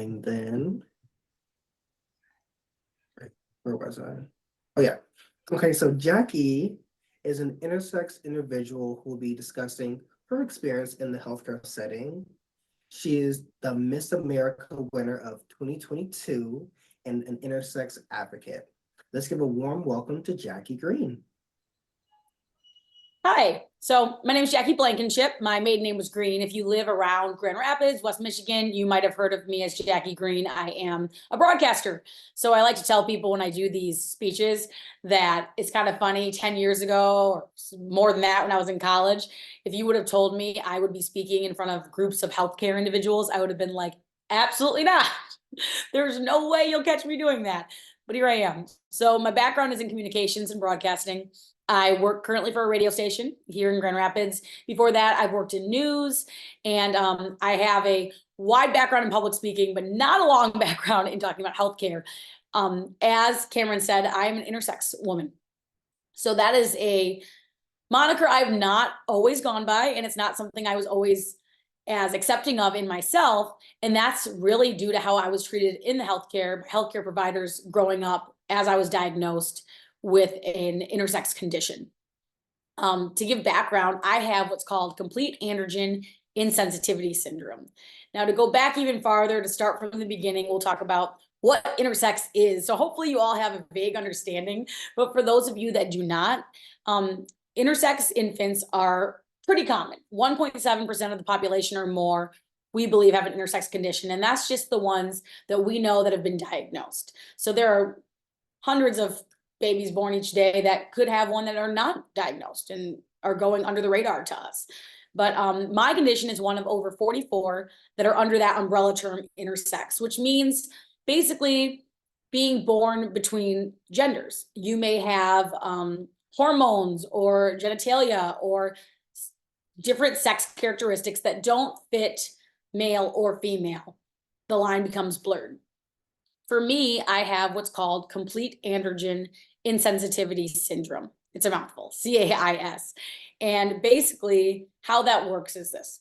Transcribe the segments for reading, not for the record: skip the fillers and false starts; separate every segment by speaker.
Speaker 1: And then, where was I? Oh, yeah. Okay, so Jackie is an intersex individual who will be discussing her experience in the healthcare setting. She is the Miss America winner of 2022 and an intersex advocate. Let's give a warm welcome to Jackie Green.
Speaker 2: Hi, so my name is Jackie Blankenship. My maiden name was Green. If you live around Grand Rapids, West Michigan, you might have heard of me as Jackie Green. I am a broadcaster. So I like to tell people when I do these speeches that it's kind of funny 10 years ago or more than that when I was in college. If you would have told me I would be speaking in front of groups of healthcare individuals, I would have been like, absolutely not. There's no way you'll catch me doing that. But here I am. So my background is in communications and broadcasting. I work currently for a radio station here in Grand Rapids. Before that, I've worked in news, and I have a wide background in public speaking, but not a long background in talking about healthcare. As Cameron said, I'm an intersex woman. So that is a moniker I've not always gone by, and it's not something I was always as accepting of in myself. And that's really due to how I was treated in the healthcare providers growing up as I was diagnosed with an intersex condition. To give background, I have what's called complete androgen insensitivity syndrome. Now, to go back even farther, to start from the beginning, we'll talk about what intersex is. So hopefully you all have a vague understanding, but for those of you that do not, intersex infants are pretty common. 1.7% of the population or more, we believe, have an intersex condition, and that's just the ones that we know that have been diagnosed. So there are hundreds of babies born each day that could have one that are not diagnosed and are going under the radar to us. But my condition is one of over 44 that are under that umbrella term intersex, which means basically being born between genders. You may have hormones or genitalia or different sex characteristics that don't fit male or female. The line becomes blurred. For me, I have what's called complete androgen insensitivity syndrome. It's a mouthful, CAIS. And basically how that works is this.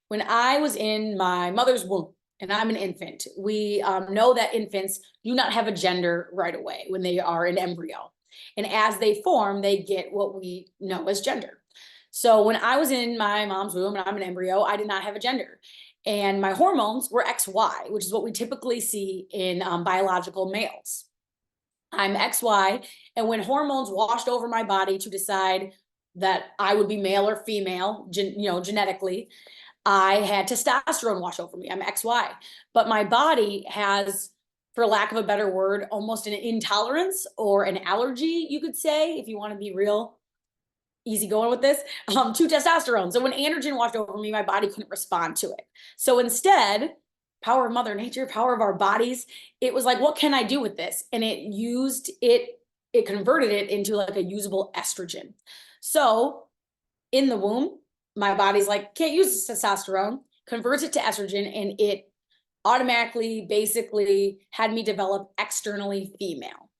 Speaker 2: When I was in my mother's womb, and I'm an infant, we know that infants do not have a gender right away when they are an embryo. And as they form, they get what we know as gender. So when I was in my mom's womb and I'm an embryo, I did not have a gender. And my hormones were XY, which is what we typically see in biological males. I'm XY, and when hormones washed over my body to decide that I would be male or female, genetically, I had testosterone wash over me. I'm XY, but my body has, for lack of a better word, almost an intolerance or an allergy, you could say, if you want to be real easy going with this, to testosterone. So when androgen washed over me, my body couldn't respond to it. So instead, power of Mother Nature, power of our bodies, it was like, what can I do with this? And it converted it into like a usable estrogen. So in the womb, my body's like, can't use testosterone, converts it to estrogen, and it automatically basically had me develop externally female.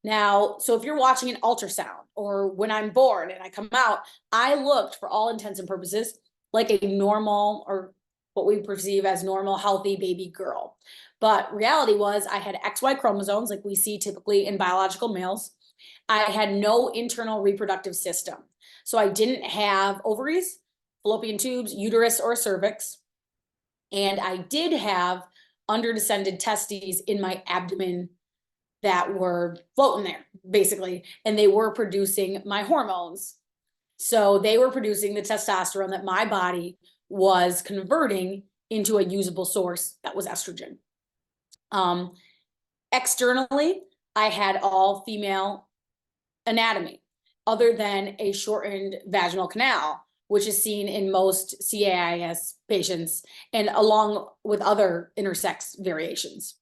Speaker 2: Now, so if you're watching an ultrasound or when I'm born and I come out, I looked, for all intents and purposes, like a normal, or what we perceive as normal, healthy baby girl. But reality was I had XY chromosomes like we see typically in biological males. I had no internal reproductive system. So I didn't have ovaries, fallopian tubes, uterus, or cervix. And I did have underdescended testes in my abdomen that were floating there, basically, and they were producing my hormones. So they were producing the testosterone that my body was converting into a usable source that was estrogen. Externally, I had all female anatomy, other than a shortened vaginal canal, which is seen in most CAIS patients and along with other intersex variations.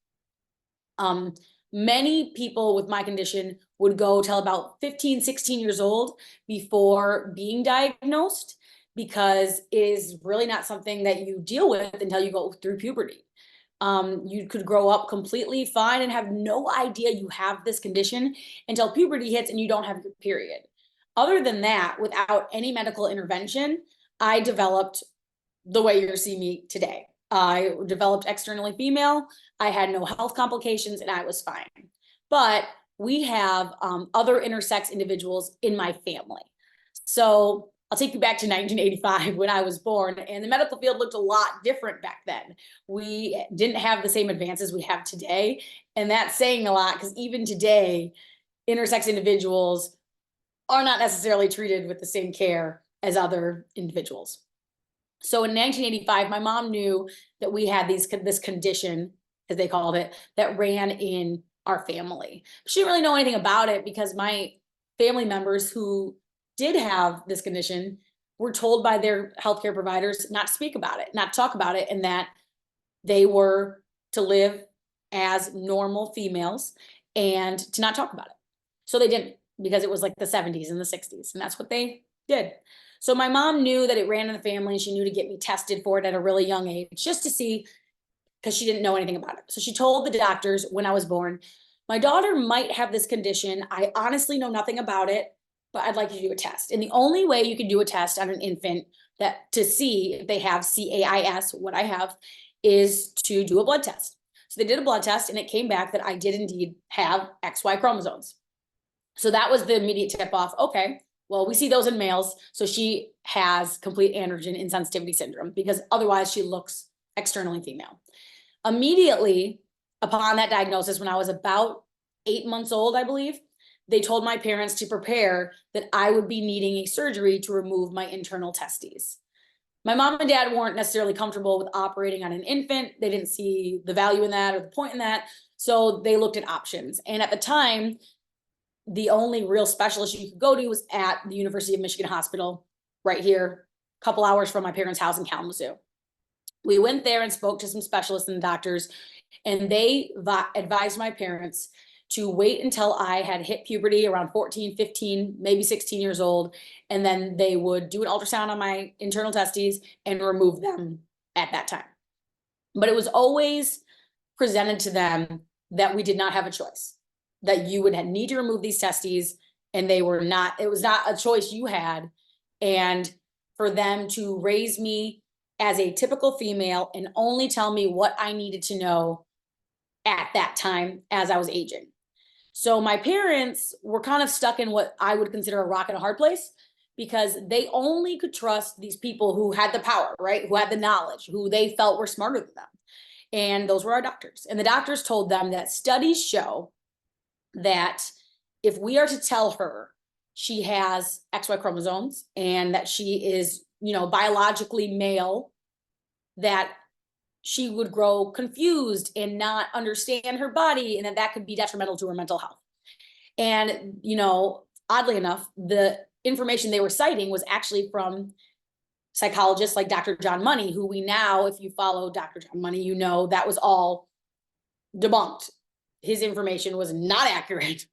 Speaker 2: Many people with my condition would go till about 15, 16 years old before being diagnosed, because it is really not something that you deal with until you go through puberty. You could grow up completely fine and have no idea you have this condition until puberty hits and you don't have your period. Other than that, without any medical intervention, I developed the way you see me today. I developed externally female. I had no health complications and I was fine. But we have other intersex individuals in my family. So I'll take you back to 1985 when I was born, and the medical field looked a lot different back then. We didn't have the same advances we have today. And that's saying a lot because even today, intersex individuals are not necessarily treated with the same care as other individuals. So in 1985, my mom knew that we had this condition, as they called it, that ran in our family. She didn't really know anything about it because my family members who did have this condition were told by their healthcare providers not to speak about it, not to talk about it, and that they were to live as normal females and to not talk about it. So they didn't, because it was like the 70s and the 60s, and that's what they did. So my mom knew that it ran in the family, and she knew to get me tested for it at a really young age, just to see, because she didn't know anything about it. So she told the doctors when I was born, my daughter might have this condition. I honestly know nothing about it, but I'd like you to do a test. And the only way you can do a test on an infant that to see if they have CAIS, what I have, is to do a blood test. So they did a blood test and it came back that I did indeed have XY chromosomes. So that was the immediate tip off. Okay, well, we see those in males. So she has complete androgen insensitivity syndrome because otherwise she looks externally female. Immediately upon that diagnosis, when I was about 8 months old, I believe, they told my parents to prepare that I would be needing a surgery to remove my internal testes. My mom and dad weren't necessarily comfortable with operating on an infant. They didn't see the value in that or the point in that. So they looked at options. And at the time, the only real specialist you could go to was at the University of Michigan Hospital right here, a couple hours from my parents' house in Kalamazoo. We went there and spoke to some specialists and doctors, and they advised my parents to wait until I had hit puberty around 14, 15, maybe 16 years old. And then they would do an ultrasound on my internal testes and remove them at that time. But it was always presented to them that we did not have a choice, that you would need to remove these testes, and they were not, it was not a choice you had. And for them to raise me as a typical female and only tell me what I needed to know at that time as I was aging. So my parents were kind of stuck in what I would consider a rock and a hard place, because they only could trust these people who had the power, right? Who had the knowledge, who they felt were smarter than them. And those were our doctors. And the doctors told them that studies show that if we are to tell her she has XY chromosomes and that she is, biologically male, that she would grow confused and not understand her body, and that could be detrimental to her mental health. And, oddly enough, the information they were citing was actually from psychologists like Dr. John Money, who we now, if you follow Dr. John Money, that was all debunked. His information was not accurate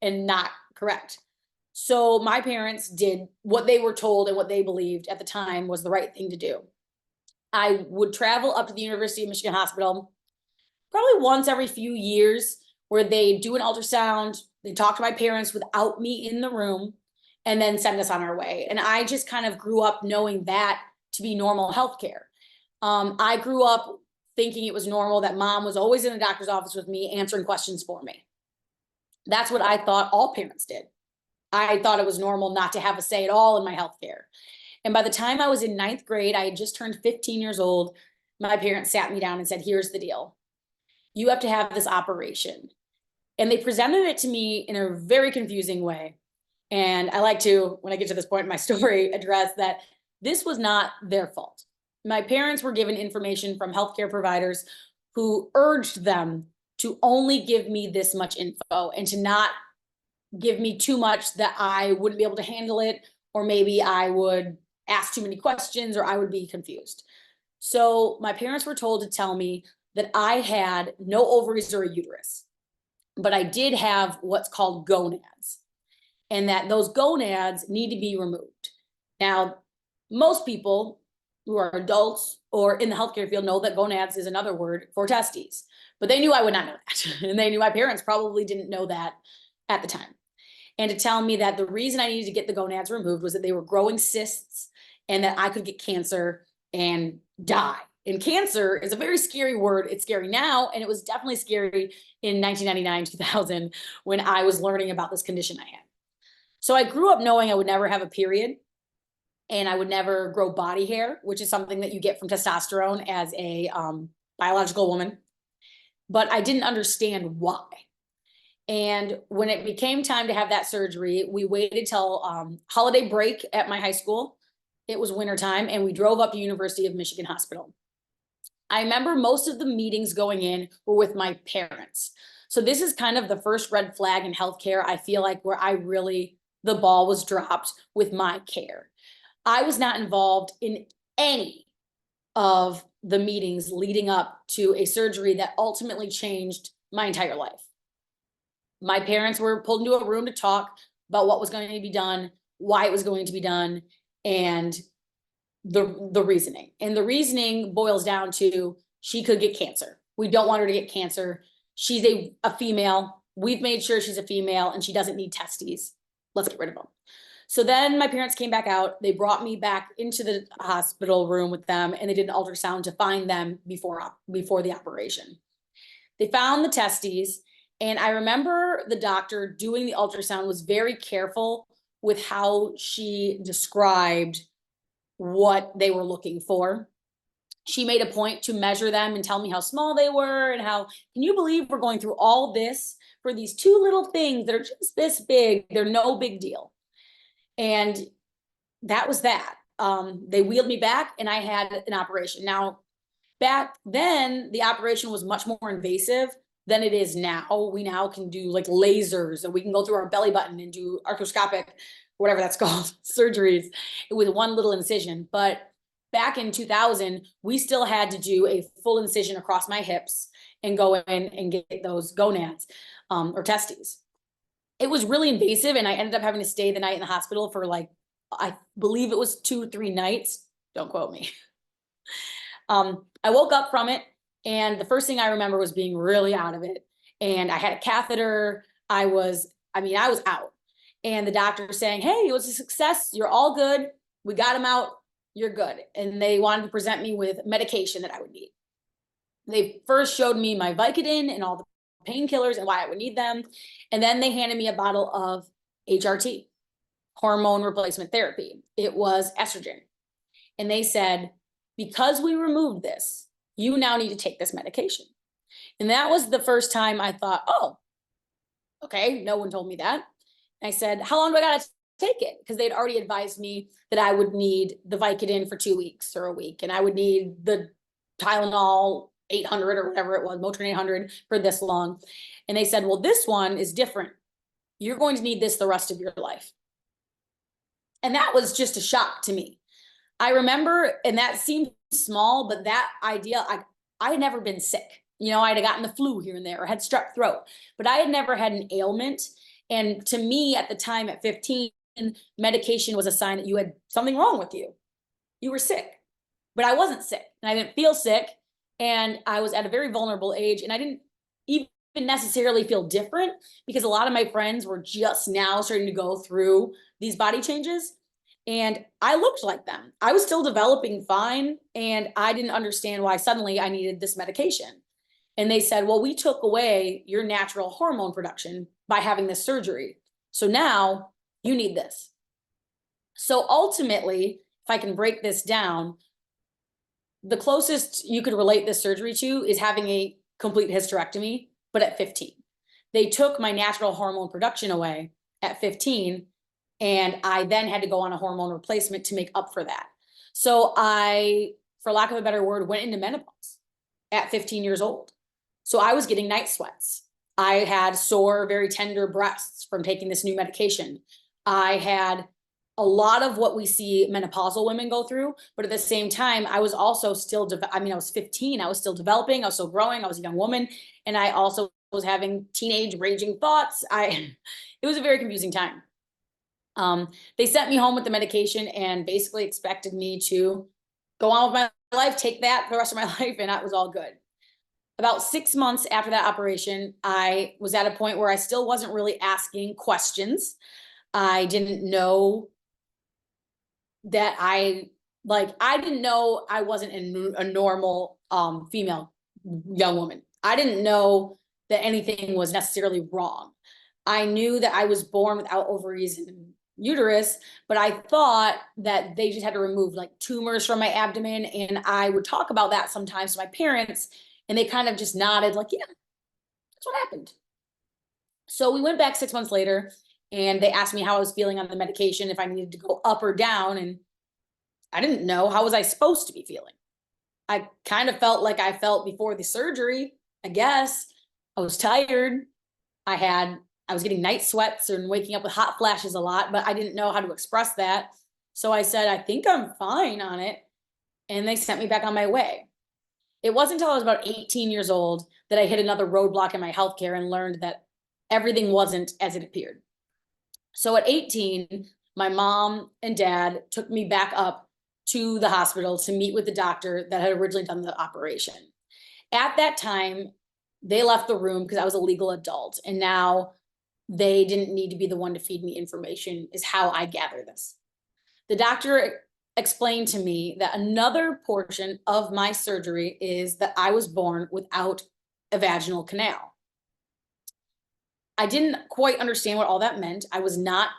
Speaker 2: and not correct. So my parents did what they were told and what they believed at the time was the right thing to do. I would travel up to the University of Michigan Hospital probably once every few years, where they do an ultrasound, they talk to my parents without me in the room, and then send us on our way. And I just kind of grew up knowing that to be normal healthcare. I grew up thinking it was normal that mom was always in the doctor's office with me, answering questions for me. That's what I thought all parents did. I thought it was normal not to have a say at all in my healthcare. And by the time I was in 9th grade, I had just turned 15 years old. My parents sat me down and said, here's the deal. You have to have this operation. And they presented it to me in a very confusing way. And I like to, when I get to this point in my story, address that this was not their fault. My parents were given information from healthcare providers who urged them to only give me this much info and to not give me too much that I wouldn't be able to handle it, or maybe I would ask too many questions, or I would be confused. So my parents were told to tell me that I had no ovaries or a uterus, but I did have what's called gonads, and that those gonads need to be removed. Now, most people who are adults or in the healthcare field know that gonads is another word for testes, but they knew I would not know that. And they knew my parents probably didn't know that at the time. And to tell me that the reason I needed to get the gonads removed was that they were growing cysts and that I could get cancer and die And cancer is a very scary word. It's scary now, and it was definitely scary in 1999, 2000, when I was learning about this condition I had. So I grew up knowing I would never have a period, and I would never grow body hair, which is something that you get from testosterone as a biological woman. But I didn't understand why. And when it became time to have that surgery, we waited till holiday break at my high school. It was wintertime, and we drove up to University of Michigan Hospital. I remember most of the meetings going in were with my parents. So this is kind of the first red flag in healthcare, I feel like, where the ball was dropped with my care. I was not involved in any of the meetings leading up to a surgery that ultimately changed my entire life. My parents were pulled into a room to talk about what was going to be done, why it was going to be done, and the reasoning. And the reasoning boils down to she could get cancer. We don't want her to get cancer. She's a female. We've made sure she's a female and she doesn't need testes. Let's get rid of them. So then my parents came back out. They brought me back into the hospital room with them, and they did an ultrasound to find them before the operation. They found the testes, and I remember the doctor doing the ultrasound was very careful with how she described what they were looking for. She made a point to measure them and tell me how small they were and how, can you believe we're going through all this for these two little things that are just this big? They're no big deal. And that was that. They wheeled me back and I had an operation. Now, back then, the operation was much more invasive than it is now. We now can do like lasers, and we can go through our belly button and do arthroscopic, whatever that's called, surgeries with one little incision. But back in 2000, we still had to do a full incision across my hips and go in and get those gonads or testes. It was really invasive, and I ended up having to stay the night in the hospital for like, I believe it was 2 or 3 nights. Don't quote me. I woke up from it, and the first thing I remember was being really out of it. And I had a catheter. I was out. And the doctor was saying, hey, it was a success. You're all good. We got him out. You're good. And they wanted to present me with medication that I would need. They first showed me my Vicodin and all the painkillers and why I would need them. And then they handed me a bottle of HRT, hormone replacement therapy. It was estrogen. And they said, because we removed this, you now need to take this medication. And that was the first time I thought, oh, okay, no one told me that. And I said, how long do I got to take it? Because they'd already advised me that I would need the Vicodin for 2 weeks or a week, and I would need the Tylenol 800 or whatever it was, Motrin 800 for this long. And they said, well, this one is different. You're going to need this the rest of your life. And that was just a shock to me. I remember, and that seemed small, but that idea, I had never been sick. You know, I'd gotten the flu here and there or had strep throat, but I had never had an ailment. And to me at the time at 15, medication was a sign that you had something wrong with you. You were sick, but I wasn't sick and I didn't feel sick. And I was at a very vulnerable age, and I didn't even necessarily feel different because a lot of my friends were just now starting to go through these body changes. And I looked like them. I was still developing fine, and I didn't understand why suddenly I needed this medication. And they said, well, we took away your natural hormone production by having this surgery. So now you need this. So ultimately, if I can break this down, the closest you could relate this surgery to is having a complete hysterectomy, but at 15. They took my natural hormone production away at 15, and I then had to go on a hormone replacement to make up for that. So I, for lack of a better word, went into menopause at 15 years old. So I was getting night sweats. I had sore, very tender breasts from taking this new medication. I had a lot of what we see menopausal women go through, but at the same time, I was also still, I was 15, I was still developing, I was still growing, I was a young woman, and I also was having teenage raging thoughts. It was a very confusing time. They sent me home with the medication and basically expected me to go on with my life, take that for the rest of my life, and that was all good. About 6 months after that operation, I was at a point where I still wasn't really asking questions. I didn't know that I Like, I didn't know I wasn't a normal female young woman. I didn't know that anything was necessarily wrong. I knew that I was born without ovaries and uterus, but I thought that they just had to remove like tumors from my abdomen. And I would talk about that sometimes to my parents, and they kind of just nodded, like, yeah, that's what happened. So we went back 6 months later, and they asked me how I was feeling on the medication, if I needed to go up or down. And I didn't know. How was I supposed to be feeling? I kind of felt like I felt before the surgery, I guess. I was tired. I was getting night sweats and waking up with hot flashes a lot, but I didn't know how to express that. So I said, I think I'm fine on it. And they sent me back on my way. It wasn't until I was about 18 years old that I hit another roadblock in my healthcare and learned that everything wasn't as it appeared. So at 18, my mom and dad took me back up to the hospital to meet with the doctor that had originally done the operation. At that time, they left the room because I was a legal adult, and now they didn't need to be the one to feed me information, is how I gather this. The doctor explained to me that another portion of my surgery is that I was born without a vaginal canal. I didn't quite understand what all that meant. I was not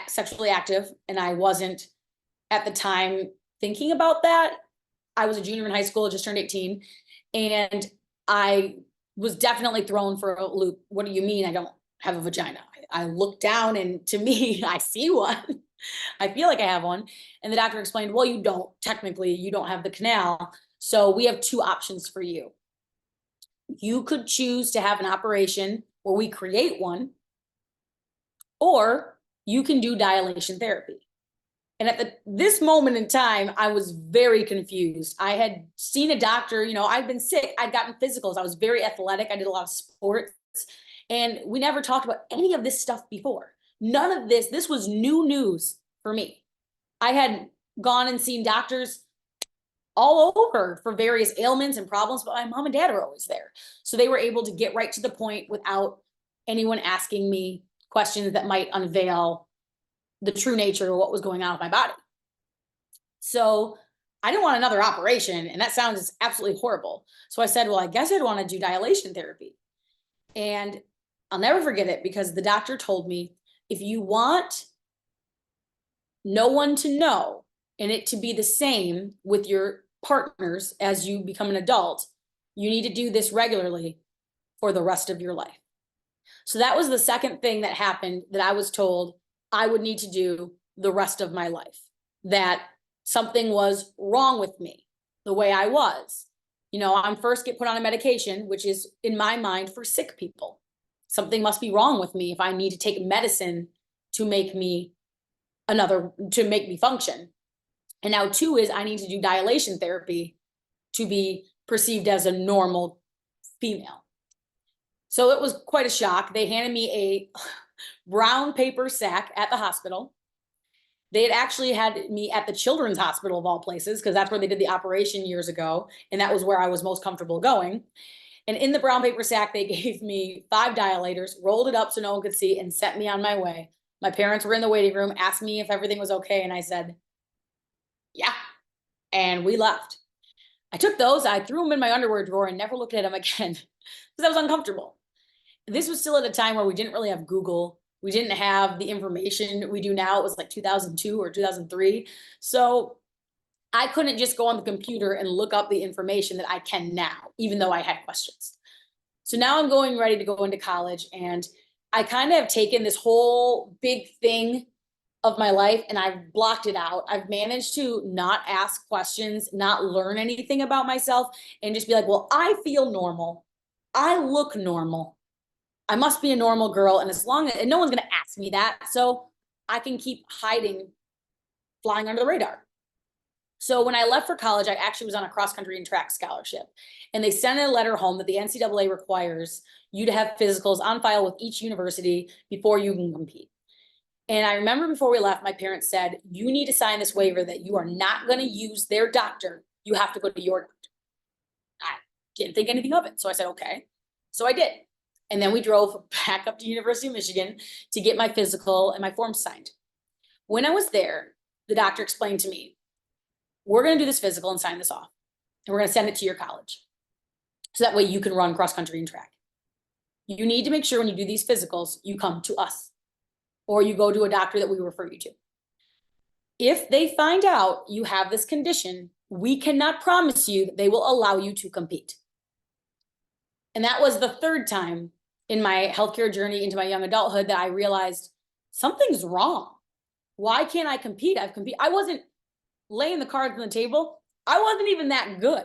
Speaker 2: sexually active, and I wasn't at the time thinking about that. I was a junior in high school, just turned 18, and I was definitely thrown for a loop. What do you mean I don't have a vagina? I looked down, and to me, I see one. I feel like I have one. And the doctor explained, well, you don't, technically, you don't have the canal. So we have two options for you. You could choose to have an operation where we create one, or you can do dilation therapy. And at this moment in time, I was very confused. I had seen a doctor, I'd been sick, I'd gotten physicals, I was very athletic, I did a lot of sports, and we never talked about any of this stuff before. None of this was new news for me. I had gone and seen doctors all over for various ailments and problems, but my mom and dad are always there. So they were able to get right to the point without anyone asking me questions that might unveil the true nature of what was going on with my body. So I didn't want another operation, and that sounds absolutely horrible. So I said, well, I guess I'd want to do dilation therapy. And I'll never forget it, because the doctor told me, if you want no one to know and it to be the same with your partners as you become an adult, you need to do this regularly for the rest of your life. So that was the second thing that happened that I was told I would need to do the rest of my life, that something was wrong with me, the way I was. I'm first get put on a medication, which is in my mind for sick people. Something must be wrong with me if I need to take medicine to make me function. And now two is I need to do dilation therapy to be perceived as a normal female. So it was quite a shock. They handed me a brown paper sack at the hospital. They had actually had me at the children's hospital of all places, because that's where they did the operation years ago. And that was where I was most comfortable going. And in the brown paper sack, they gave me 5 dilators, rolled it up so no one could see, and sent me on my way. My parents were in the waiting room, asked me if everything was okay. And I said, yeah. And we left. I took those, I threw them in my underwear drawer and never looked at them again because I was uncomfortable. This was still at a time where we didn't really have Google. We didn't have the information we do now. It was like 2002 or 2003. So I couldn't just go on the computer and look up the information that I can now, even though I had questions. So now I'm going ready to go into college, and I kind of have taken this whole big thing of my life and I've blocked it out. I've managed to not ask questions, not learn anything about myself, and just be like, well, I feel normal. I look normal. I must be a normal girl. And and no one's going to ask me that. So I can keep hiding, flying under the radar. So when I left for college, I actually was on a cross country and track scholarship, and they sent a letter home that the NCAA requires you to have physicals on file with each university before you can compete. And I remember before we left, my parents said, you need to sign this waiver that you are not going to use their doctor. You have to go to your doctor. I didn't think anything of it. So I said, okay. So I did. And then we drove back up to University of Michigan to get my physical and my forms signed. When I was there, the doctor explained to me, we're going to do this physical and sign this off. And we're going to send it to your college. So that way you can run cross country and track. You need to make sure when you do these physicals, you come to us or you go to a doctor that we refer you to. If they find out you have this condition, we cannot promise you that they will allow you to compete. And that was the third time in my healthcare journey into my young adulthood that I realized something's wrong. Why can't I compete? I wasn't laying the cards on the table. I wasn't even that good.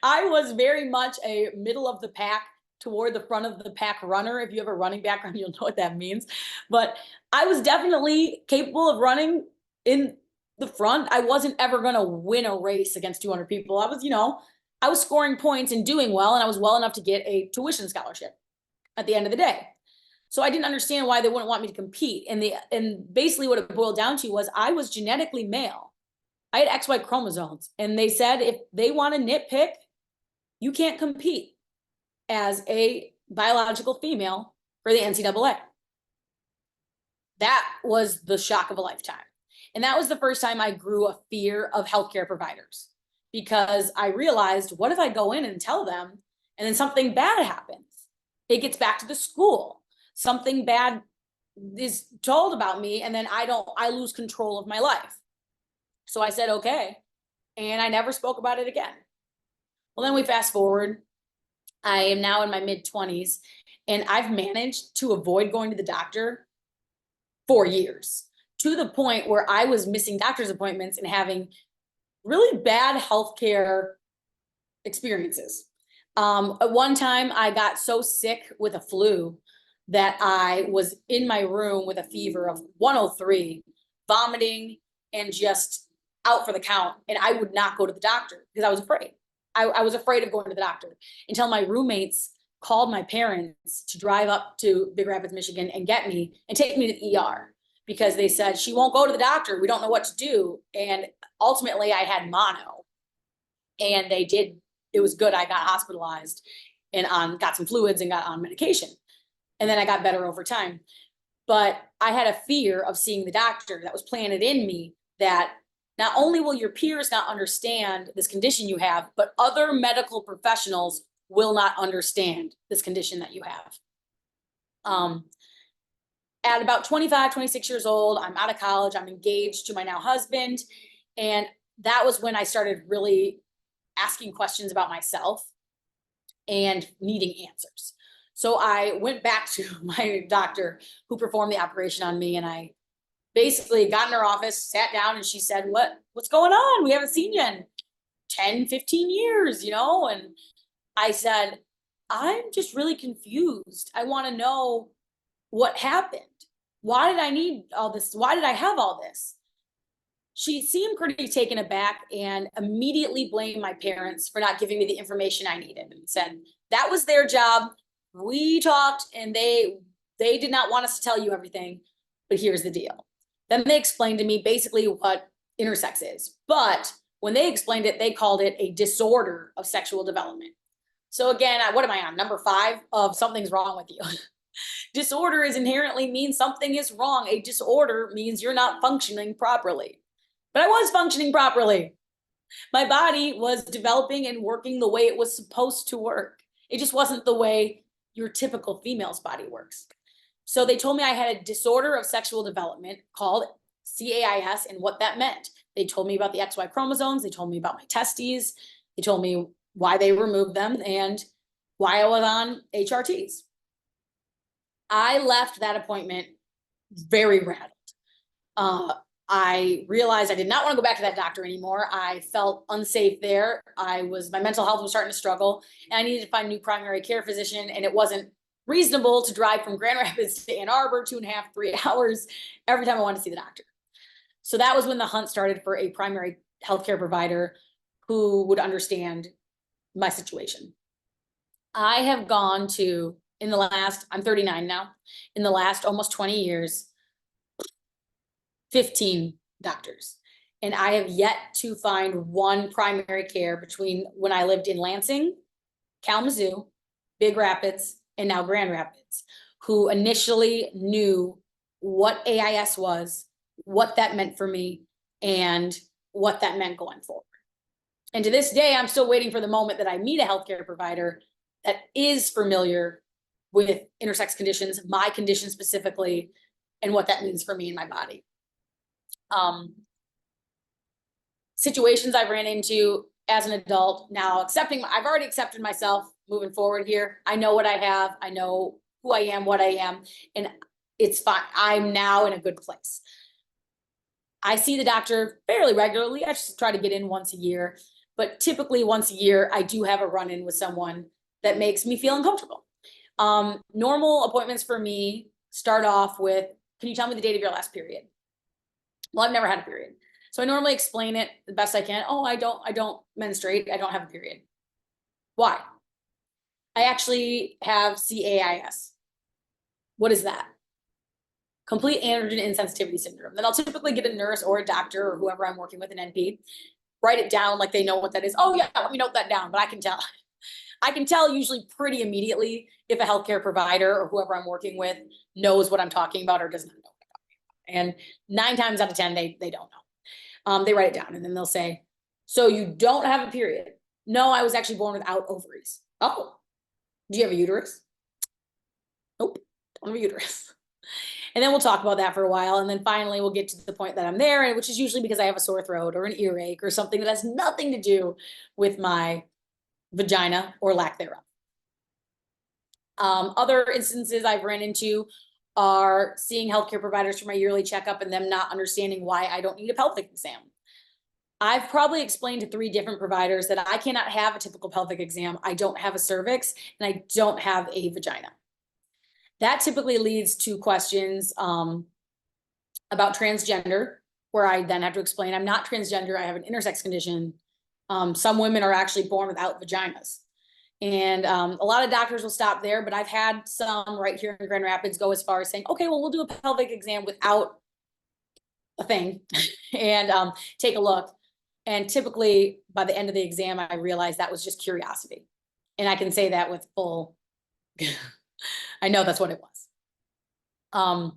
Speaker 2: I was very much a middle of the pack toward the front of the pack runner. If you have a running background, you'll know what that means. But I was definitely capable of running in the front. I wasn't ever going to win a race against 200 people. I was scoring points and doing well, and I was well enough to get a tuition scholarship at the end of the day. So I didn't understand why they wouldn't want me to compete. And basically what it boiled down to was I was genetically male. I had XY chromosomes, and they said if they want to nitpick, you can't compete as a biological female for the NCAA. That was the shock of a lifetime. And that was the first time I grew a fear of healthcare providers, because I realized, what if I go in and tell them and then something bad happens? It gets back to the school. Something bad is told about me, and then I lose control of my life. So I said, okay. And I never spoke about it again. Well, then we fast forward. I am now in my mid-20s, and I've managed to avoid going to the doctor for years, to the point where I was missing doctor's appointments and having really bad healthcare experiences. At one time, I got so sick with a flu that I was in my room with a fever of 103, vomiting, and just out for the count. And I would not go to the doctor because I was afraid. I was afraid of going to the doctor until my roommates called my parents to drive up to Big Rapids, Michigan and get me and take me to the ER, because they said, she won't go to the doctor. We don't know what to do. And ultimately I had mono, and they did. It was good. I got hospitalized and got some fluids and got on medication. And then I got better over time. But I had a fear of seeing the doctor that was planted in me, that not only will your peers not understand this condition you have, but other medical professionals will not understand this condition that you have. At about 25, 26 years old, I'm out of college. I'm engaged to my now husband. And that was when I started really asking questions about myself and needing answers. So I went back to my doctor who performed the operation on me, and I basically got in her office, sat down, and she said, what's going on? We haven't seen you in 10, 15 years, And I said, I'm just really confused. I want to know what happened. Why did I need all this? Why did I have all this? She seemed pretty taken aback and immediately blamed my parents for not giving me the information I needed, and said that was their job. We talked, and they did not want us to tell you everything, but here's the deal. Then they explained to me basically what intersex is. But when they explained it, they called it a disorder of sexual development. So again, what am I on? Number 5 of something's wrong with you. Disorder is inherently means something is wrong. A disorder means you're not functioning properly. But I was functioning properly. My body was developing and working the way it was supposed to work. It just wasn't the way your typical female's body works. So they told me I had a disorder of sexual development called CAIS and what that meant. They told me about the XY chromosomes. They told me about my testes. They told me why they removed them and why I was on HRTs. I left that appointment very rattled. I realized I did not want to go back to that doctor anymore. I felt unsafe there. My mental health was starting to struggle, and I needed to find a new primary care physician, and it wasn't reasonable to drive from Grand Rapids to Ann Arbor 2.5, 3 hours every time I wanted to see the doctor. So that was when the hunt started for a primary healthcare provider who would understand my situation. I have gone to, I'm 39 now, in the last almost 20 years, 15 doctors. And I have yet to find one primary care between when I lived in Lansing, Kalamazoo, Big Rapids, and now Grand Rapids, who initially knew what AIS was, what that meant for me, and what that meant going forward. And to this day, I'm still waiting for the moment that I meet a healthcare provider that is familiar with intersex conditions, my condition specifically, and what that means for me and my body. Situations I've ran into as an adult, now I've already accepted myself moving forward here. I know what I have. I know who I am, what I am, and it's fine. I'm now in a good place. I see the doctor fairly regularly. I just try to get in once a year, but typically once a year, I do have a run-in with someone that makes me feel uncomfortable. Normal appointments for me start off with, can you tell me the date of your last period? Well, I've never had a period. So I normally explain it the best I can. Oh, I don't menstruate. I don't have a period. Why? I actually have CAIS. What is that? Complete androgen insensitivity syndrome. Then I'll typically get a nurse or a doctor or whoever I'm working with, an NP, write it down like they know what that is. Oh yeah, let me note that down, but I can tell. I can tell usually pretty immediately if a healthcare provider or whoever I'm working with knows what I'm talking about or does not know what I'm talking about. And 9 times out of 10, they don't know. They write it down and then they'll say, so you don't have a period? No, I was actually born without ovaries. Oh, do you have a uterus? Nope, don't have a uterus. And then we'll talk about that for a while. And then finally we'll get to the point that I'm there, which is usually because I have a sore throat or an earache or something that has nothing to do with my vagina or lack thereof. Other instances I've ran into are seeing healthcare providers for my yearly checkup and them not understanding why I don't need a pelvic exam. I've probably explained to 3 different providers that I cannot have a typical pelvic exam. I don't have a cervix and I don't have a vagina. That typically leads to questions about transgender, where I then have to explain I'm not transgender, I have an intersex condition. Some women are actually born without vaginas. And a lot of doctors will stop there, but I've had some right here in Grand Rapids go as far as saying, okay, well, we'll do a pelvic exam without a thing and take a look. And typically by the end of the exam, I realized that was just curiosity. And I can say that with full, I know that's what it was.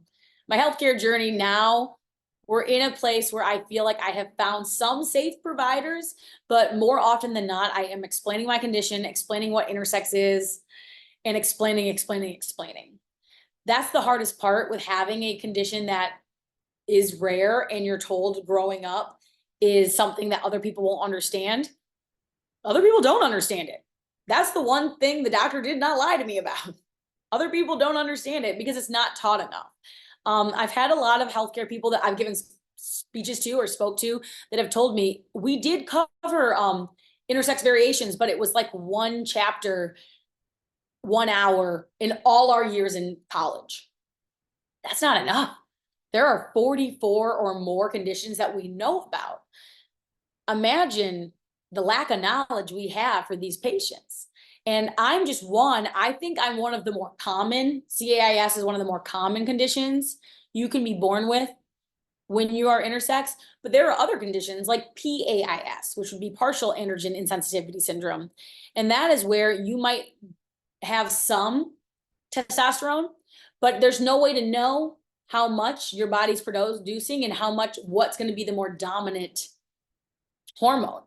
Speaker 2: My healthcare journey now, we're in a place where I feel like I have found some safe providers, but more often than not, I am explaining my condition, explaining what intersex is, and explaining. That's the hardest part with having a condition that is rare and you're told growing up is something that other people won't understand. Other people don't understand it. That's the one thing the doctor did not lie to me about. Other people don't understand it because it's not taught enough. I've had a lot of healthcare people that I've given speeches to or spoke to that have told me we did cover intersex variations, but it was like 1 chapter, 1 hour in all our years in college. That's not enough. There are 44 or more conditions that we know about. Imagine the lack of knowledge we have for these patients. And I'm just one, I think I'm one of the more common, CAIS is one of the more common conditions you can be born with when you are intersex, but there are other conditions like PAIS, which would be partial androgen insensitivity syndrome. And that is where you might have some testosterone, but there's no way to know how much your body's producing and how much, what's going to be the more dominant hormone.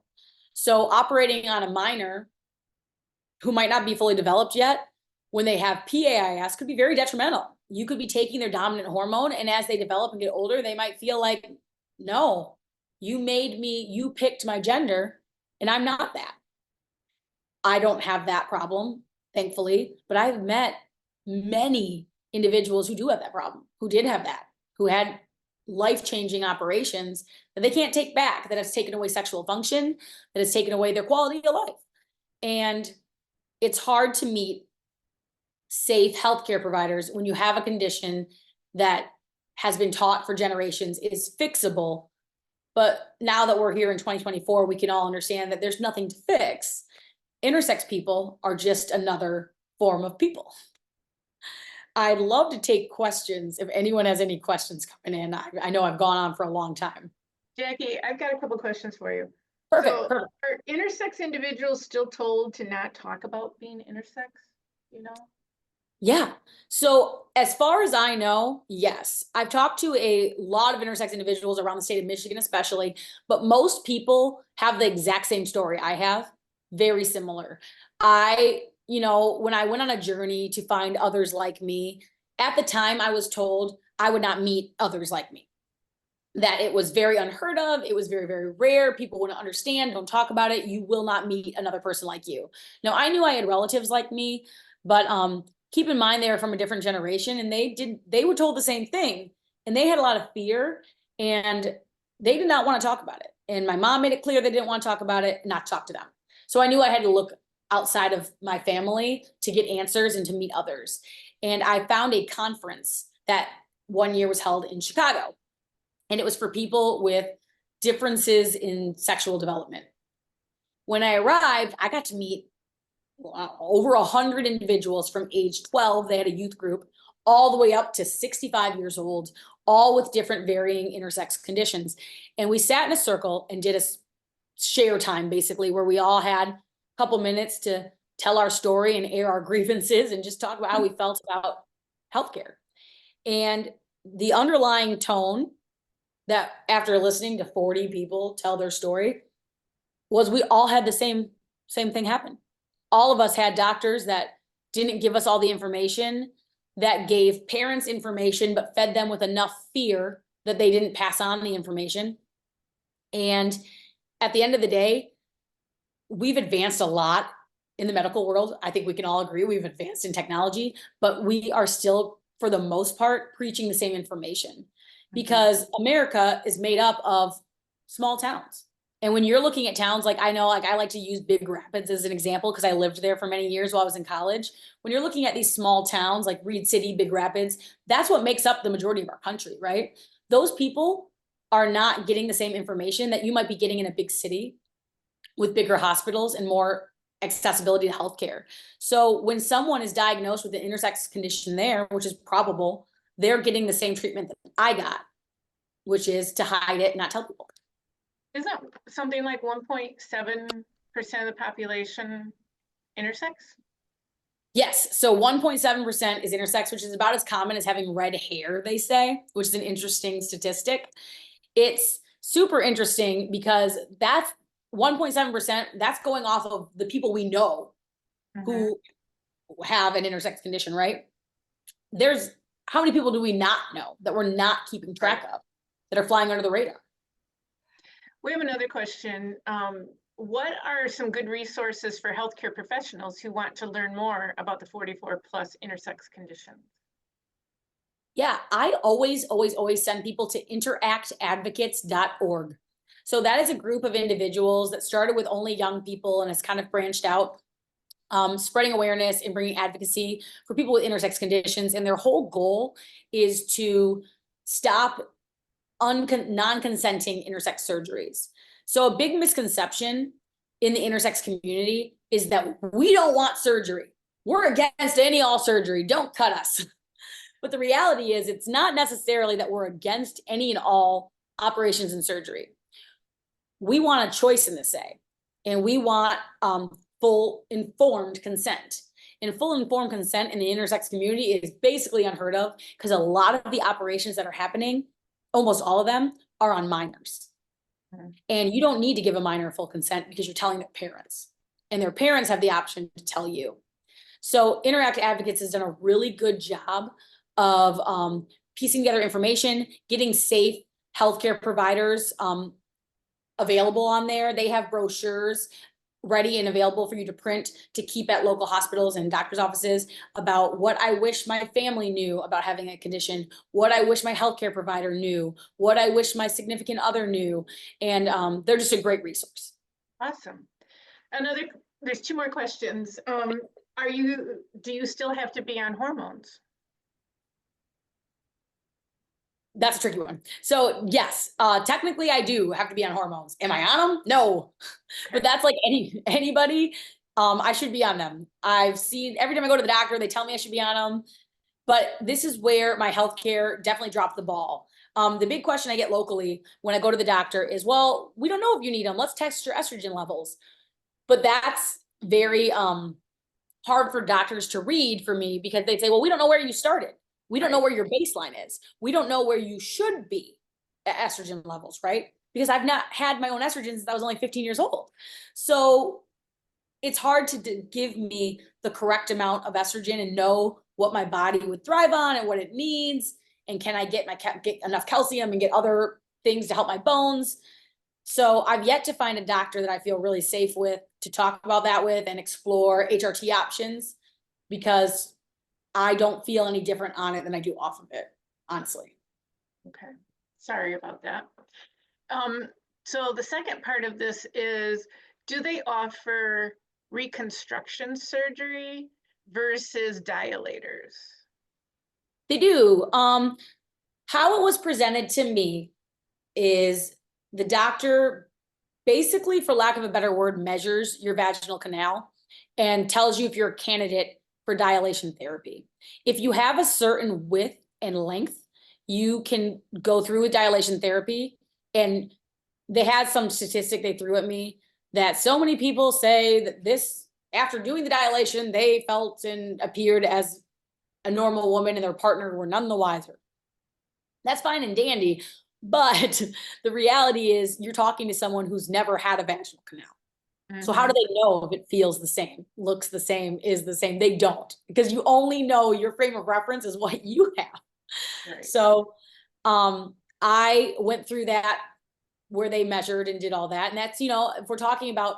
Speaker 2: So operating on a minor who might not be fully developed yet, when they have PAIS, could be very detrimental. You could be taking their dominant hormone, and as they develop and get older, they might feel like, no, you picked my gender, and I'm not that. I don't have that problem, thankfully, but I've met many individuals who do have that problem, who did have that, who had life-changing operations that they can't take back, that has taken away sexual function, that has taken away their quality of life. And it's hard to meet safe healthcare providers when you have a condition that has been taught for generations is fixable. But now that we're here in 2024, we can all understand that there's nothing to fix. Intersex people are just another form of people. I'd love to take questions if anyone has any questions coming in. I know I've gone on for a long time.
Speaker 3: Jackie, I've got a couple questions for you.
Speaker 2: Perfect.
Speaker 3: Are intersex individuals still told to not talk about being intersex? You know?
Speaker 2: Yeah. So As far as I know, yes. I've talked to a lot of intersex individuals around the state of Michigan, especially, but most people have the exact same story I have, very similar. When I went on a journey to find others like me, at the time I was told I would not meet others like me, that it was very unheard of. It was very, very rare. People wouldn't understand. Don't talk about it. You will not meet another person like you. Now, I knew I had relatives like me, but keep in mind they were from a different generation, and they were told the same thing, and they had a lot of fear, and they did not want to talk about it. And my mom made it clear they didn't want to talk about it, not talk to them. So I knew I had to look outside of my family to get answers and to meet others. And I found a conference that one year was held in Chicago. And it was for people with differences in sexual development. When I arrived, I got to meet over 100 individuals from age 12. They had a youth group all the way up to 65 years old, all with different varying intersex conditions. And we sat in a circle and did a share time, basically, where we all had a couple minutes to tell our story and air our grievances and just talk about how we felt about healthcare. And the underlying tone that, after listening to 40 people tell their story, was we all had the same thing happen. All of us had doctors that didn't give us all the information, that gave parents information, but fed them with enough fear that they didn't pass on the information. And at the end of the day, we've advanced a lot in the medical world. I think we can all agree we've advanced in technology, but we are still, for the most part, preaching the same information, because America is made up of small towns. And when you're looking at towns, like I like to use Big Rapids as an example because I lived there for many years while I was in college. When you're looking at these small towns like Reed City, Big Rapids, that's what makes up the majority of our country, right? Those people are not getting the same information that you might be getting in a big city with bigger hospitals and more accessibility to healthcare. So when someone is diagnosed with an intersex condition there, which is probable, they're getting the same treatment that I got, which is to hide it and not tell people.
Speaker 3: Isn't something like 1.7% of the population intersex?
Speaker 2: Yes, so 1.7% is intersex, which is about as common as having red hair, they say, which is an interesting statistic. It's super interesting because that's 1.7%, that's going off of the people we know who have an intersex condition, right? There's, how many people do we not know that we're not keeping track of, that are flying under the radar?
Speaker 3: We have another question. What are some good resources for healthcare professionals who want to learn more about the 44 plus intersex conditions?
Speaker 2: Yeah, I always send people to interactadvocates.org. So that is a group of individuals that started with only young people and has kind of branched out, spreading awareness and bringing advocacy for people with intersex conditions. And their whole goal is to stop non-consenting intersex surgeries. So a big misconception in the intersex community is that we don't want surgery. We're against all surgery. Don't cut us. But the reality is it's not necessarily that we're against any and all operations and surgery. We want a choice in this say, and we want full informed consent. And full informed consent in the intersex community is basically unheard of because a lot of the operations that are happening, almost all of them, are on minors. And you don't need to give a minor full consent because you're telling their parents, and their parents have the option to tell you. So Interact Advocates has done a really good job of piecing together information, getting safe healthcare providers available on there. They have brochures ready and available for you to print to keep at local hospitals and doctor's offices about what I wish my family knew about having a condition, what I wish my healthcare provider knew, what I wish my significant other knew. And they're just a great resource.
Speaker 3: Awesome. There's two more questions. Do you still have to be on hormones?
Speaker 2: That's a tricky one. So yes, technically I do have to be on hormones. Am I on them? No, but that's like anybody. I should be on them. I've seen every time I go to the doctor, they tell me I should be on them. But this is where my healthcare definitely dropped the ball. The big question I get locally when I go to the doctor is, well, we don't know if you need them. Let's test your estrogen levels. But that's very hard for doctors to read for me because they say, well, we don't know where you started. We don't know
Speaker 3: Right.
Speaker 2: where your baseline is. We don't know where you should be at estrogen levels, right? Because I've not had my own estrogen since I was only 15 years old. So it's hard to give me the correct amount of estrogen and know what my body would thrive on and what it needs. And can I get get enough calcium and get other things to help my bones? So I've yet to find a doctor that I feel really safe with to talk about that with and explore HRT options, because I don't feel any different on it than I do off of it, honestly.
Speaker 3: Okay, sorry about that. So the second part of this is, do they offer reconstruction surgery versus dilators?
Speaker 2: They do. How it was presented to me is the doctor basically, for lack of a better word, measures your vaginal canal and tells you if you're a candidate for dilation therapy. If you have a certain width and length, you can go through with dilation therapy. And they had some statistic they threw at me that so many people say that this, after doing the dilation, they felt and appeared as a normal woman and their partner were none the wiser. That's fine and dandy, but the reality is you're talking to someone who's never had a vaginal canal. So how do they know if it feels the same, looks the same, is the same? They don't, because you only know your frame of reference is what you have.
Speaker 3: Right.
Speaker 2: So I went through that where they measured and did all that. And that's, if we're talking about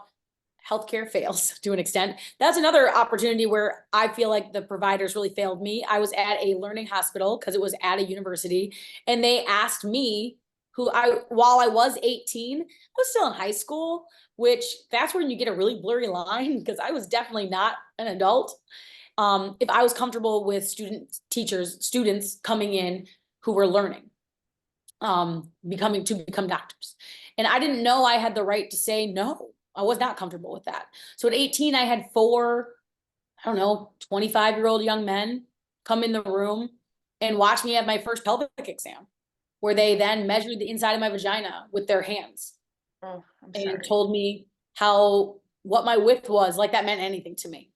Speaker 2: healthcare fails to an extent, that's another opportunity where I feel like the providers really failed me. I was at a learning hospital because it was at a university, and they asked me while I was 18, I was still in high school, which that's when you get a really blurry line because I was definitely not an adult. If I was comfortable with students coming in who were learning, become doctors. And I didn't know I had the right to say no. I was not comfortable with that. So at 18, I had 4, 25-year-old young men come in the room and watch me have my first pelvic exam, where they then measured the inside of my vagina with their hands.
Speaker 3: Oh, I'm
Speaker 2: and
Speaker 3: sorry.
Speaker 2: Told me what my width was, like that meant anything to me.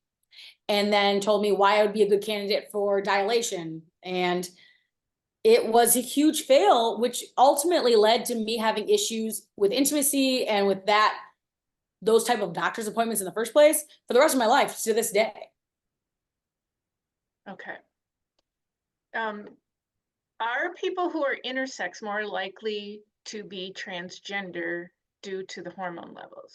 Speaker 2: And then told me why I would be a good candidate for dilation. And it was a huge fail, which ultimately led to me having issues with intimacy and with those type of doctor's appointments in the first place for the rest of my life to this day.
Speaker 3: Okay. Are people who are intersex more likely to be transgender due to the hormone levels?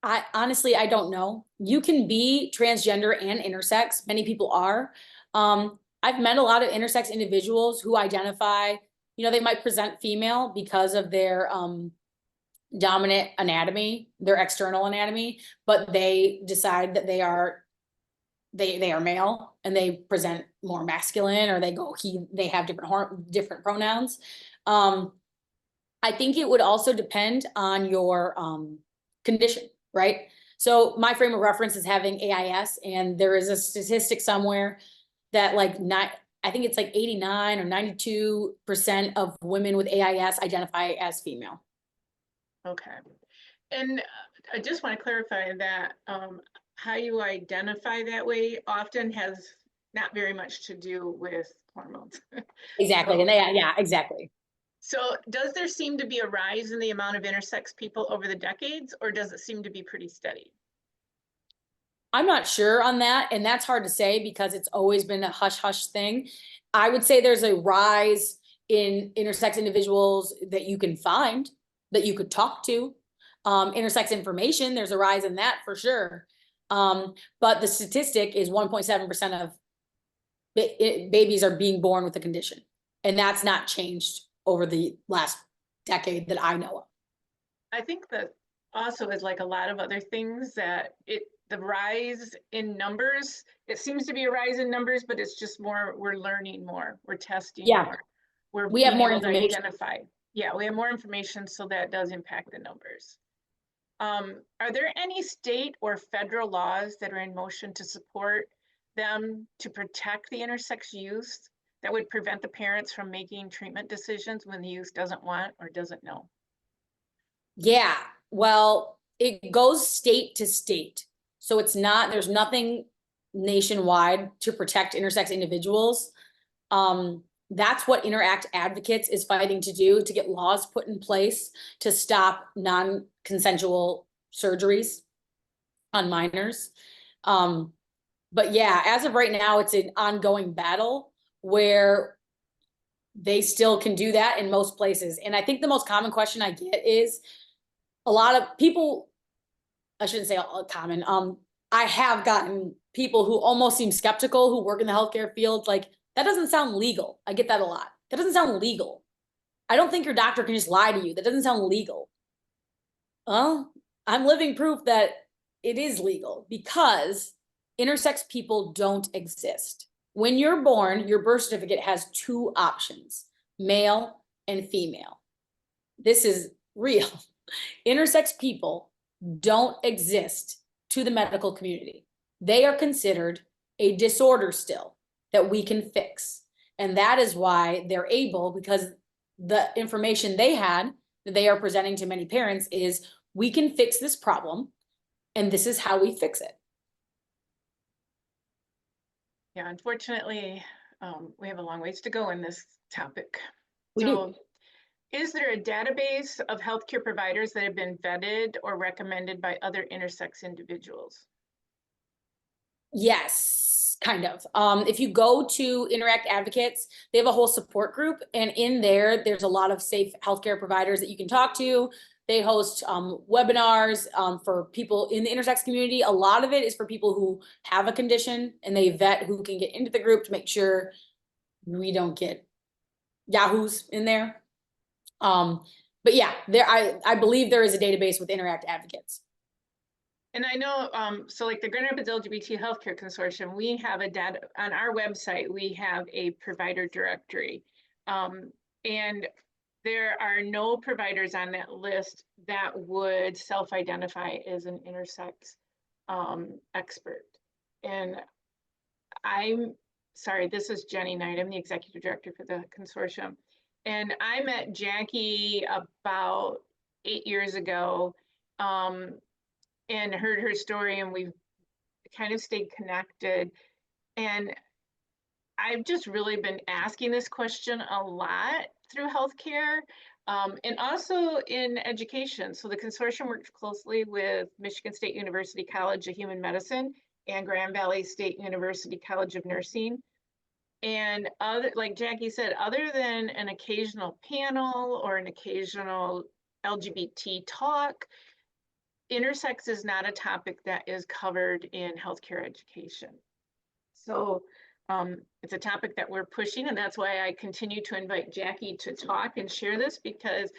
Speaker 2: I honestly don't know. You can be transgender and intersex. Many people are. I've met a lot of intersex individuals who identify, they might present female because of their dominant anatomy, their external anatomy, but they decide that they are male and they present more masculine, or they have different pronouns. I think it would also depend on your condition, right? So my frame of reference is having AIS, and there is a statistic somewhere that I think it's like 89 or 92% of women with AIS identify as female.
Speaker 3: Okay. And I just want to clarify that how you identify that way often has not very much to do with hormones.
Speaker 2: Exactly.
Speaker 3: So,
Speaker 2: And yeah, exactly.
Speaker 3: So does there seem to be a rise in the amount of intersex people over the decades, or does it seem to be pretty steady?
Speaker 2: I'm not sure on that. And that's hard to say because it's always been a hush hush thing. I would say there's a rise in intersex individuals that you can find, that you could talk to. Intersex information, there's a rise in that for sure. But the statistic is 1.7% of babies are being born with a condition. And that's not changed over the last decade that I know of.
Speaker 3: I think that also is like a lot of other things that the rise in numbers, it seems to be a rise in numbers, but it's just more, we're learning more, we're testing more. We're
Speaker 2: We have
Speaker 3: being
Speaker 2: more
Speaker 3: able to
Speaker 2: information.
Speaker 3: identify. Yeah, we have more information, so that does impact the numbers. Are there any state or federal laws that are in motion to support them to protect the intersex youth that would prevent the parents from making treatment decisions when the youth doesn't want or doesn't know?
Speaker 2: Yeah, well, it goes state to state. So there's nothing nationwide to protect intersex individuals. That's what Interact Advocates is fighting to do, to get laws put in place to stop non-consensual surgeries on minors. But yeah, as of right now, it's an ongoing battle where they still can do that in most places. And I think the most common question I get is, a lot of people, I shouldn't say common, I have gotten people who almost seem skeptical, who work in the healthcare field, like, that doesn't sound legal. I get that a lot. That doesn't sound legal. I don't think your doctor can just lie to you. That doesn't sound legal. Well, I'm living proof that it is legal, because intersex people don't exist. When you're born, your birth certificate has 2 options, male and female. This is real. Intersex people don't exist to the medical community. They are considered a disorder still that we can fix. And that is why they're able, because the information they had that they are presenting to many parents is, we can fix this problem, and this is how we fix it.
Speaker 3: Yeah, unfortunately, we have a long ways to go in this topic.
Speaker 2: We do.
Speaker 3: Is there a database of healthcare providers that have been vetted or recommended by other intersex individuals?
Speaker 2: Yes, kind of. If you go to Interact Advocates, they have a whole support group, and in there, there's a lot of safe healthcare providers that you can talk to. They host webinars for people in the intersex community. A lot of it is for people who have a condition, and they vet who can get into the group to make sure we don't get yahoos in there. But yeah, I believe there is a database with Interact Advocates.
Speaker 3: And I know, so like the Grand Rapids LGBT Healthcare Consortium, we have a data on our website, we have a provider directory. And there are no providers on that list that would self-identify as an intersex expert. And I'm sorry, this is Jenny Knight. I'm the executive director for the consortium. And I met Jackie about 8 years ago, and heard her story, and we've kind of stayed connected. And I've just really been asking this question a lot through healthcare, and also in education. So the consortium works closely with Michigan State University College of Human Medicine and Grand Valley State University College of Nursing. And other, like Jackie said, other than an occasional panel or an occasional LGBT talk, intersex is not a topic that is covered in healthcare education. So it's a topic that we're pushing, and that's why I continue to invite Jackie to talk and share this, because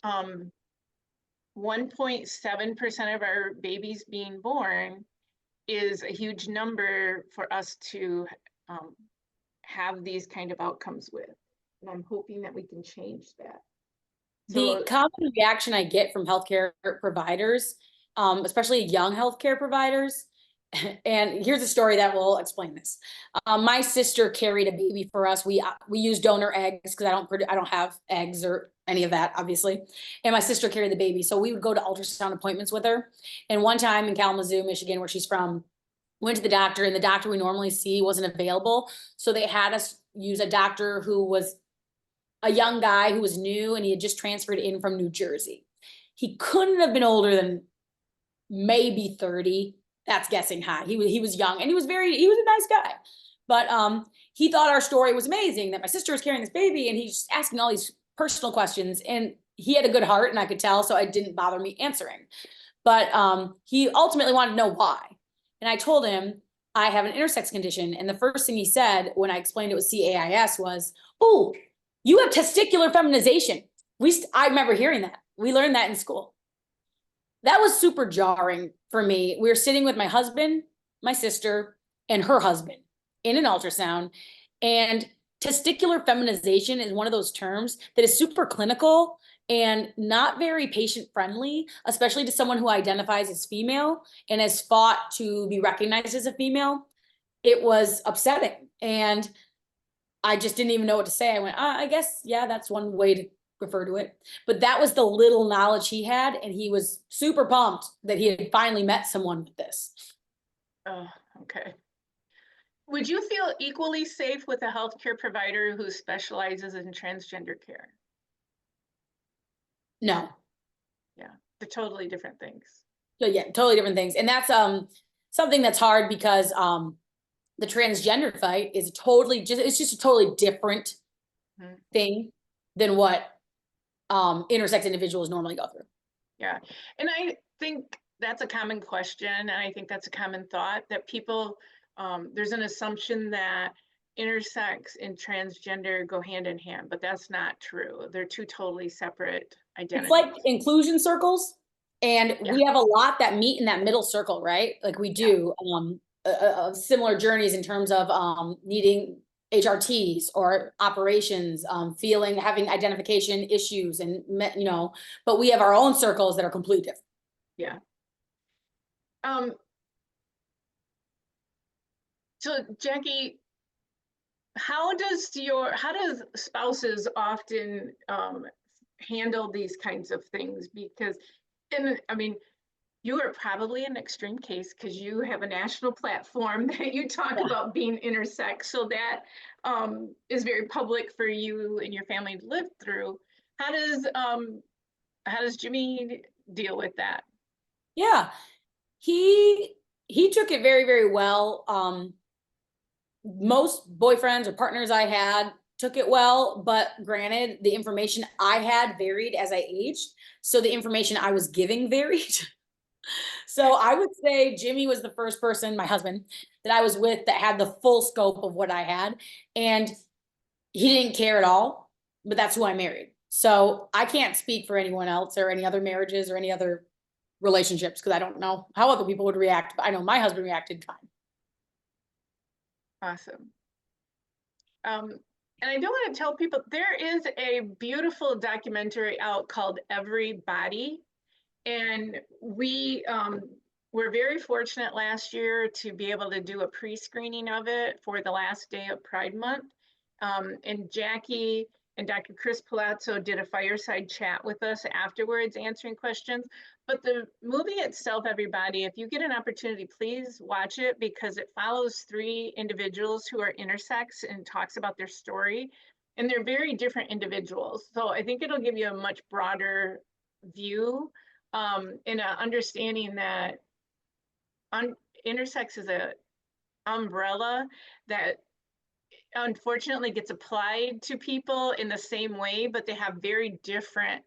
Speaker 3: 1.7% of our babies being born is a huge number for us to have these kind of outcomes with. And I'm hoping that we can change that. So,
Speaker 2: the common reaction I get from healthcare providers, especially young healthcare providers, and here's a story that will explain this. My sister carried a baby for us. We use donor eggs because I don't have eggs or any of that, obviously. And my sister carried the baby, so we would go to ultrasound appointments with her. And one time in Kalamazoo, Michigan, where she's from, went to the doctor, and the doctor we normally see wasn't available, so they had us use a doctor who was a young guy who was new, and he had just transferred in from New Jersey. He couldn't have been older than maybe 30. That's guessing high. He was young, and he was a nice guy. But he thought our story was amazing, that my sister was carrying this baby, and he's just asking all these personal questions, and he had a good heart, and I could tell, so it didn't bother me answering. But he ultimately wanted to know why. And I told him, I have an intersex condition. And the first thing he said when I explained it was CAIS was, "Oh, you have testicular feminization." I remember hearing that. We learned that in school. That was super jarring for me. We were sitting with my husband, my sister, and her husband in an ultrasound. And testicular feminization is one of those terms that is super clinical and not very patient friendly, especially to someone who identifies as female and has fought to be recognized as a female. It was upsetting. And I just didn't even know what to say. I went, I guess, yeah, that's one way to refer to it. But that was the little knowledge he had, and he was super pumped that he had finally met someone with this.
Speaker 3: oh, okay. Would you feel equally safe with a healthcare provider who specializes in transgender care?
Speaker 2: No.
Speaker 3: Yeah, they're totally different things.
Speaker 2: So yeah, totally different things. And that's something that's hard because the transgender fight is it's just a totally different
Speaker 3: Mhm.
Speaker 2: thing than what intersex individuals normally go through.
Speaker 3: Yeah, and I think that's a common question, and I think that's a common thought that people, there's an assumption that intersex and transgender go hand in hand, but that's not true. They're two totally separate
Speaker 2: It's like
Speaker 3: identities.
Speaker 2: inclusion circles, and
Speaker 3: Yeah.
Speaker 2: we have a lot that meet in that middle circle, right? Like we do similar journeys in terms of needing HRTs or operations, having identification issues, and but we have our own circles that are completely different.
Speaker 3: Yeah. So Jackie, how does spouses often handle these kinds of things? Because, and I mean, you are probably an extreme case because you have a national platform that you talk
Speaker 2: Yeah.
Speaker 3: about being intersex, so that is very public for you and your family to live through. How does Jimmy deal with that?
Speaker 2: Yeah, he took it very, very well. Most boyfriends or partners I had took it well, but granted, the information I had varied as I aged, so the information I was giving varied. So I would say Jimmy was the first person, my husband, that I was with that had the full scope of what I had, and he didn't care at all, but that's who I married. So I can't speak for anyone else or any other marriages or any other relationships because I don't know how other people would react, but I know my husband reacted fine.
Speaker 3: Awesome. And I do want to tell people there is a beautiful documentary out called Everybody. And we were very fortunate last year to be able to do a pre-screening of it for the last day of Pride Month. And Jackie and Dr. Chris Palazzo did a fireside chat with us afterwards, answering questions. But the movie itself, Everybody, if you get an opportunity, please watch it because it follows 3 individuals who are intersex and talks about their story. And they're very different individuals. So I think it'll give you a much broader view in a understanding that intersex is a umbrella that unfortunately gets applied to people in the same way, but they have very different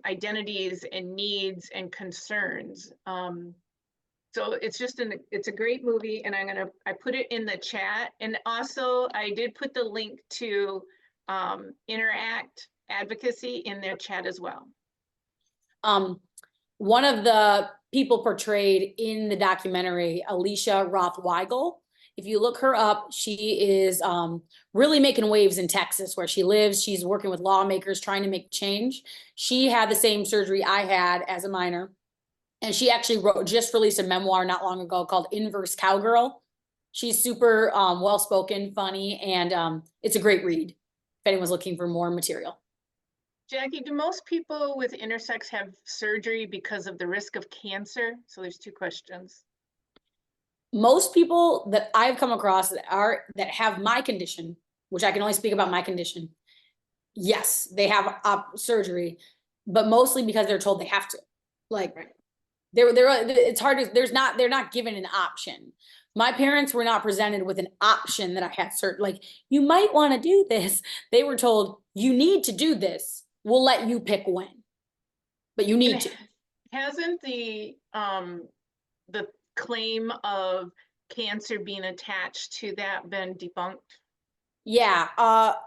Speaker 3: identities and needs and concerns. So it's just it's a great movie, and I put it in the chat, and also I did put the link to Interact Advocacy in their chat as well.
Speaker 2: One of the people portrayed in the documentary, Alicia Roth-Weigel, if you look her up, she is really making waves in Texas where she lives. She's working with lawmakers trying to make change. She had the same surgery I had as a minor. And she actually just released a memoir not long ago called Inverse Cowgirl. She's super well-spoken, funny, and it's a great read if anyone's looking for more material.
Speaker 3: Jackie, do most people with intersex have surgery because of the risk of cancer? So there's 2 questions.
Speaker 2: Most people that I've come across that have my condition, which I can only speak about my condition, yes, they have surgery, but mostly because they're told they have to. Like,
Speaker 3: Right.
Speaker 2: it's hard to, they're not given an option. My parents were not presented with an option that I had like, you might want to do this. They were told, you need to do this. We'll let you pick when, but you need to.
Speaker 3: Hasn't the claim of cancer being attached to that been debunked?
Speaker 2: Yeah,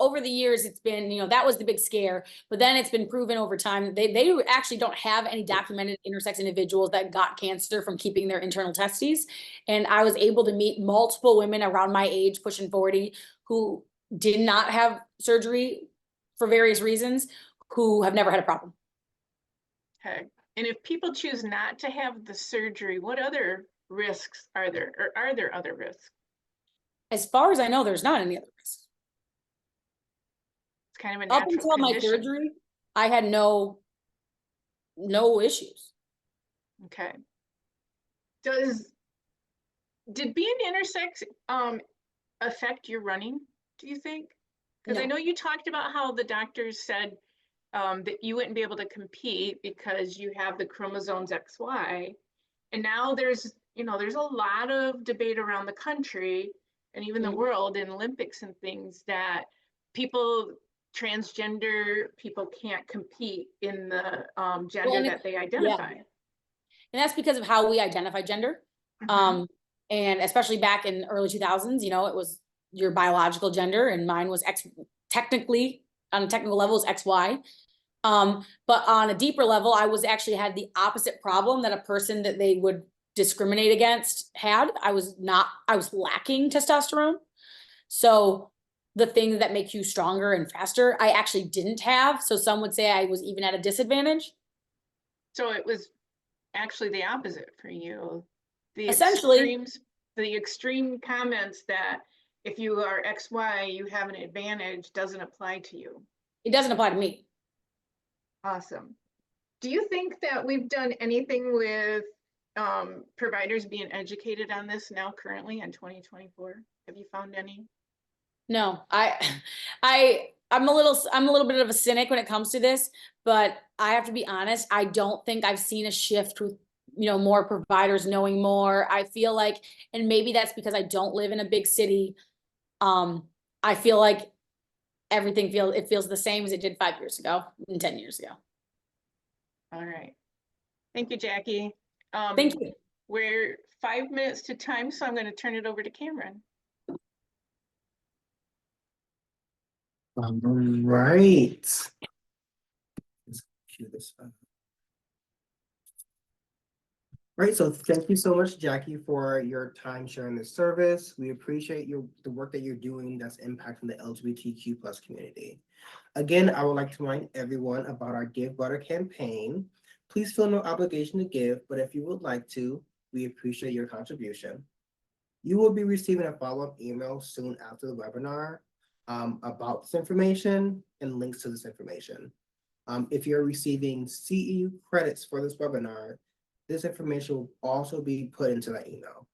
Speaker 2: over the years, it's been, that was the big scare, but then it's been proven over time. They actually don't have any documented intersex individuals that got cancer from keeping their internal testes. And I was able to meet multiple women around my age, pushing 40, who did not have surgery for various reasons, who have never had a problem.
Speaker 3: Okay. And if people choose not to have the surgery, what other risks are there, or are there other risks?
Speaker 2: As far as I know, there's not any other risks.
Speaker 3: It's kind of a
Speaker 2: Up
Speaker 3: natural
Speaker 2: until my
Speaker 3: condition.
Speaker 2: surgery, I had no issues.
Speaker 3: Okay. Did being intersex affect your running, do you think? Because I
Speaker 2: No.
Speaker 3: know you talked about how the doctors said that you wouldn't be able to compete because you have the chromosomes XY. And now there's, there's a lot of debate around the country and even the
Speaker 2: Mhm.
Speaker 3: world in Olympics and things that people, transgender people can't compete in the gender
Speaker 2: and
Speaker 3: that they
Speaker 2: yeah.
Speaker 3: identify.
Speaker 2: And that's because of how we identify gender.
Speaker 3: Mhm.
Speaker 2: And especially back in early 2000s, it was your biological gender, and mine was technically, on a technical level, is XY. But on a deeper level, I was actually had the opposite problem that a person that they would discriminate against had. I was lacking testosterone. So the things that make you stronger and faster, I actually didn't have. So some would say I was even at a disadvantage.
Speaker 3: So it was actually the opposite for you. The
Speaker 2: Essentially,
Speaker 3: extreme comments that if you are XY, you have an advantage doesn't apply to you.
Speaker 2: it doesn't apply to me.
Speaker 3: Awesome. Do you think that we've done anything with providers being educated on this now currently in 2024? Have you found any?
Speaker 2: No, I'm a little bit of a cynic when it comes to this, but I have to be honest, I don't think I've seen a shift with, more providers knowing more. I feel like, and maybe that's because I don't live in a big city. I feel like it feels the same as it did 5 years ago and 10 years ago.
Speaker 3: All right. Thank you, Jackie.
Speaker 2: Thank you.
Speaker 3: We're 5 minutes to time, so I'm going to turn it over to Cameron.
Speaker 1: All right. Let's cue this up. Right, so thank you so much, Jackie, for your time sharing this service. We appreciate the work that you're doing that's impacting the LGBTQ plus community. Again, I would like to remind everyone about our Give Butter campaign. Please feel no obligation to give, but if you would like to, we appreciate your contribution. You will be receiving a follow-up email soon after the webinar about this information and links to this information. If you're receiving CEU credits for this webinar, this information will also be put into that email.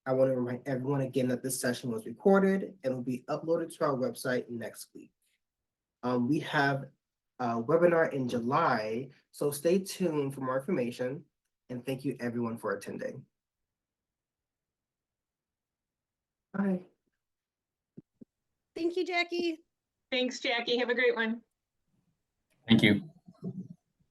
Speaker 1: I want to remind everyone again that this session was recorded and will be uploaded to our website next week. We have a webinar in July, so stay tuned for more information, and thank you everyone for attending. Bye.
Speaker 4: Thank you, Jackie.
Speaker 3: Thanks, Jackie. Have a great one.
Speaker 5: Thank you.